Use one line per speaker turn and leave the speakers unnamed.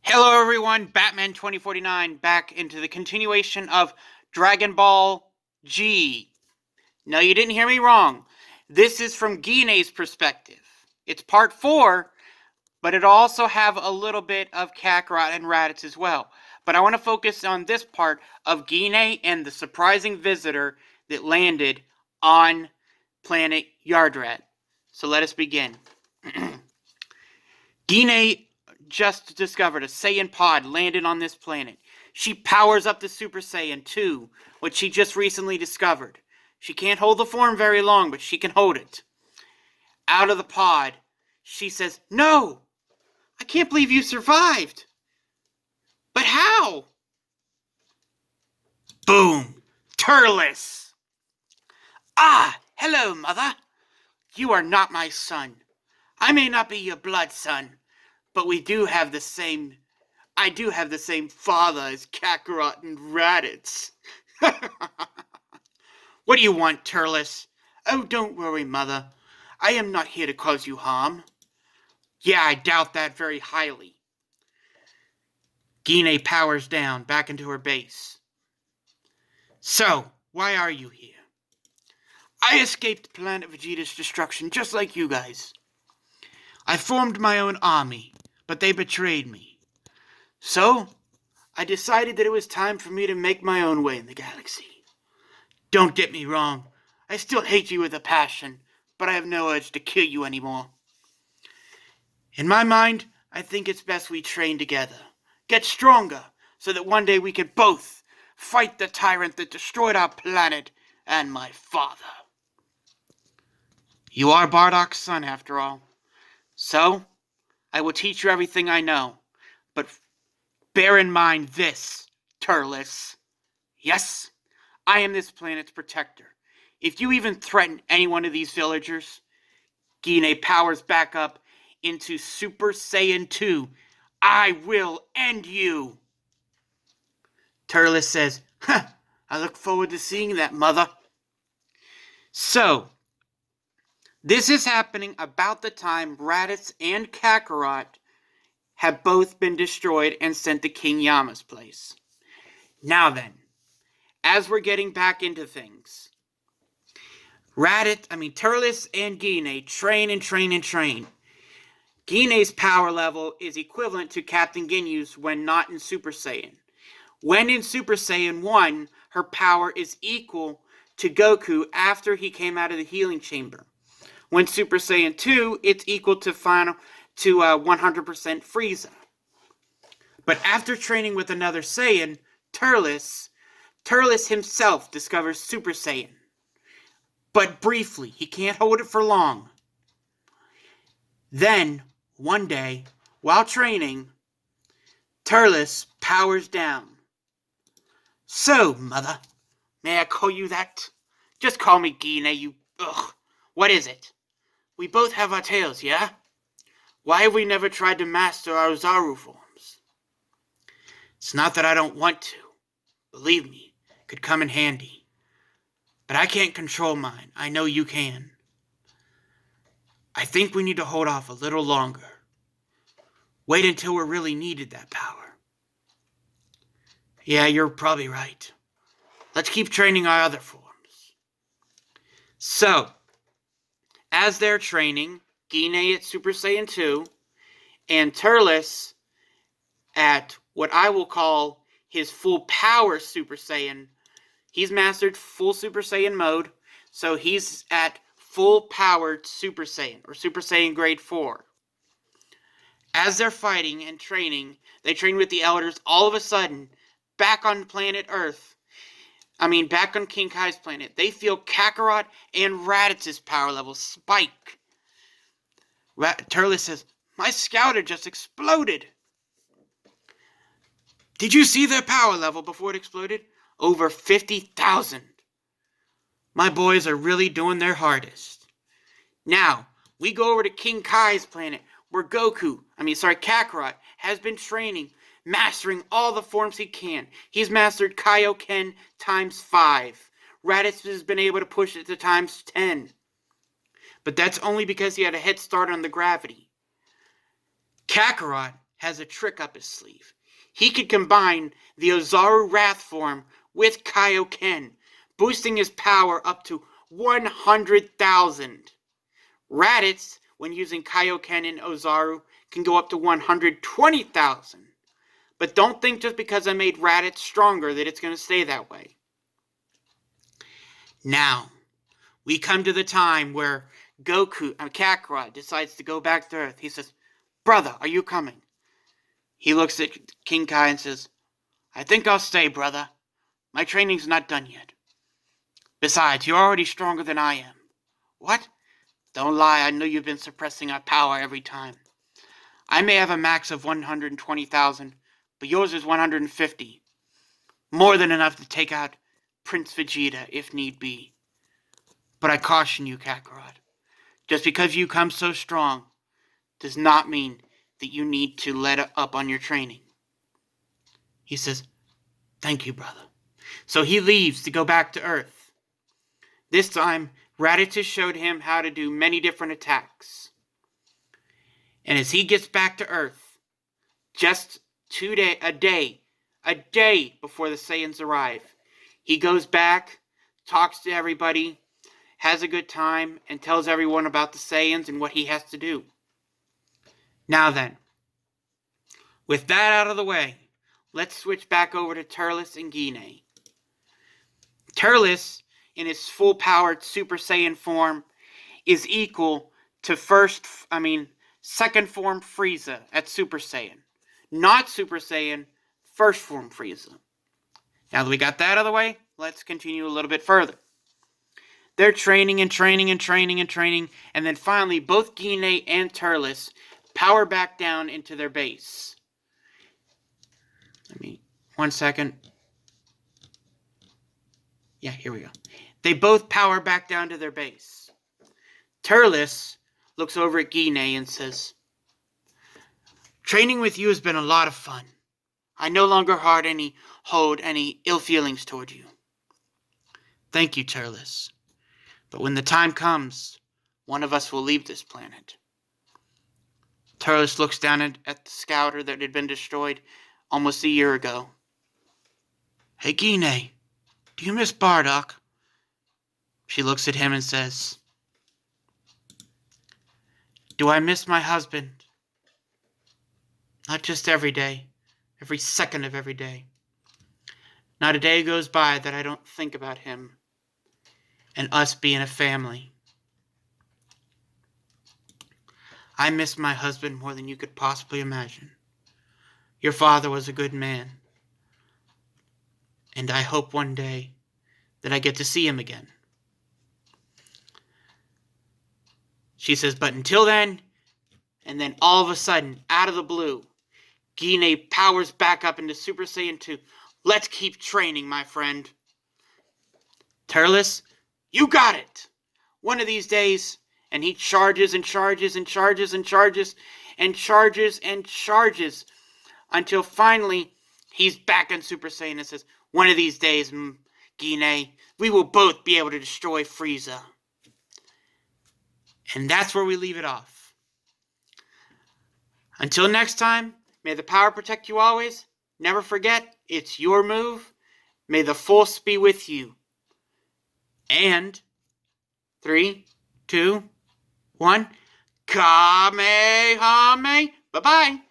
Hello everyone, Batman 2049 back into the continuation of Dragon Ball G. No, you didn't hear me wrong. This is from Gine's perspective. It's part 4, but it'll also have a little bit of Kakarot and Raditz as well. But I want to focus on this part of Gine and the surprising visitor that landed on planet Yardrat. So let us begin. Gine just discovered a Saiyan pod landed on this planet. She powers up to Super Saiyan 2, which she just recently discovered. She can't hold the form very long, but she can hold it. Out of the pod, she says, "No! I can't believe you survived! But how?" Boom! Turles! "Ah! Hello, mother! You are not my son. I may not be your blood son, but I do have the same father as Kakarot and Raditz." "What do you want, Turles?" "Oh, don't worry, mother. I am not here to cause you harm." "Yeah, I doubt that very highly." Gine powers down, back into her base. "So, why are you here?" "I escaped planet Vegeta's destruction just like you guys. I formed my own army, but they betrayed me. So, I decided that it was time for me to make my own way in the galaxy. Don't get me wrong, I still hate you with a passion, but I have no urge to kill you anymore. In my mind, I think it's best we train together, get stronger, so that one day we could both fight the tyrant that destroyed our planet and my father. You are Bardock's son, after all. So, I will teach you everything I know, but bear in mind this, Turles. Yes, I am this planet's protector. If you even threaten any one of these villagers," Gine powers back up into Super Saiyan 2, "I will end you." Turles says, "Huh, I look forward to seeing that, mother." So, this is happening about the time Raditz and Kakarot have both been destroyed and sent to King Yama's place. Now then, as we're getting back into things, Turles and Gine train and train and train. Gine's power level is equivalent to Captain Ginyu's when not in Super Saiyan. When in Super Saiyan 1, her power is equal to Goku after he came out of the healing chamber. When Super Saiyan 2, it's equal to 100% Frieza. But after training with another Saiyan, Turles himself discovers Super Saiyan. But briefly, he can't hold it for long. Then, one day, while training, Turles powers down. "So, mother, may I call you that?" "Just call me Gine, you... Ugh. What is it? We both have our tails, yeah? Why have we never tried to master our Zaru forms?" "It's not that I don't want to. Believe me, it could come in handy. But I can't control mine. I know you can. I think we need to hold off a little longer. Wait until we're really needed that power." "Yeah, you're probably right. Let's keep training our other forms." So, as they're training, Gine at Super Saiyan 2, and Turles at what I will call his full power Super Saiyan. He's mastered full Super Saiyan mode, so he's at full powered Super Saiyan, or Super Saiyan grade 4. As they're fighting and training, they train with the Elders. All of a sudden, back on planet Earth, back on King Kai's planet, they feel Kakarot and Raditz's power levels spike. Turles says, "My scouter just exploded." "Did you see their power level before it exploded? Over 50,000. My boys are really doing their hardest." Now, we go over to King Kai's planet, where Kakarot has been training, mastering all the forms he can. He's mastered Kaioken times 5. Raditz has been able to push it to times 10. But that's only because he had a head start on the gravity. Kakarot has a trick up his sleeve. He could combine the Ozaru Wrath form with Kaioken, boosting his power up to 100,000. Radix, when using Kaioken and Ozaru, can go up to 120,000. But don't think just because I made Radix stronger that it's going to stay that way. Now, we come to the time where Kakarot decides to go back to Earth. He says, "Brother, are you coming?" He looks at King Kai and says, "I think I'll stay, brother. My training's not done yet. Besides, you're already stronger than I am." "What?" "Don't lie, I know you've been suppressing our power every time. I may have a max of 120,000, but yours is 150. More than enough to take out Prince Vegeta, if need be. But I caution you, Kakarot. Just because you come so strong does not mean that you need to let up on your training." He says, "Thank you, brother." So he leaves to go back to Earth. This time, Radix showed him how to do many different attacks. And as he gets back to Earth, just a day before the Saiyans arrive, he goes back, talks to everybody, has a good time, and tells everyone about the Saiyans and what he has to do. Now then, with that out of the way, let's switch back over to Turles and Gine. Turles, in his full-powered Super Saiyan form, is equal to second form Frieza at Super Saiyan. Not Super Saiyan, first form Frieza. Now that we got that out of the way, let's continue a little bit further. They're training, and then finally both Gine and Turles power back down into their base. One second. Yeah, here we go. They both power back down to their base. Turles looks over at Gine and says, "Training with you has been a lot of fun. I no longer hold any ill feelings toward you." "Thank you, Turles. But when the time comes, one of us will leave this planet." Turles looks down at the scouter that had been destroyed almost a year ago. "Hey, Gine, do you miss Bardock?" She looks at him and says, "Do I miss my husband? Not just every day, every second of every day. Not a day goes by that I don't think about him and us being a family. I miss my husband more than you could possibly imagine. Your father was a good man, and I hope one day that I get to see him again." She says, "But until then," and then all of a sudden, out of the blue, Gine powers back up into Super Saiyan 2. "Let's keep training, my friend." "Turles, you got it. One of these days," and he charges and charges and charges and charges and charges and charges until finally he's back in Super Saiyan and says, "One of these days, Gine, we will both be able to destroy Frieza." And that's where we leave it off. Until next time, may the power protect you always. Never forget, it's your move. May the force be with you. And 3, 2, 1, Kamehameha. Bye-bye.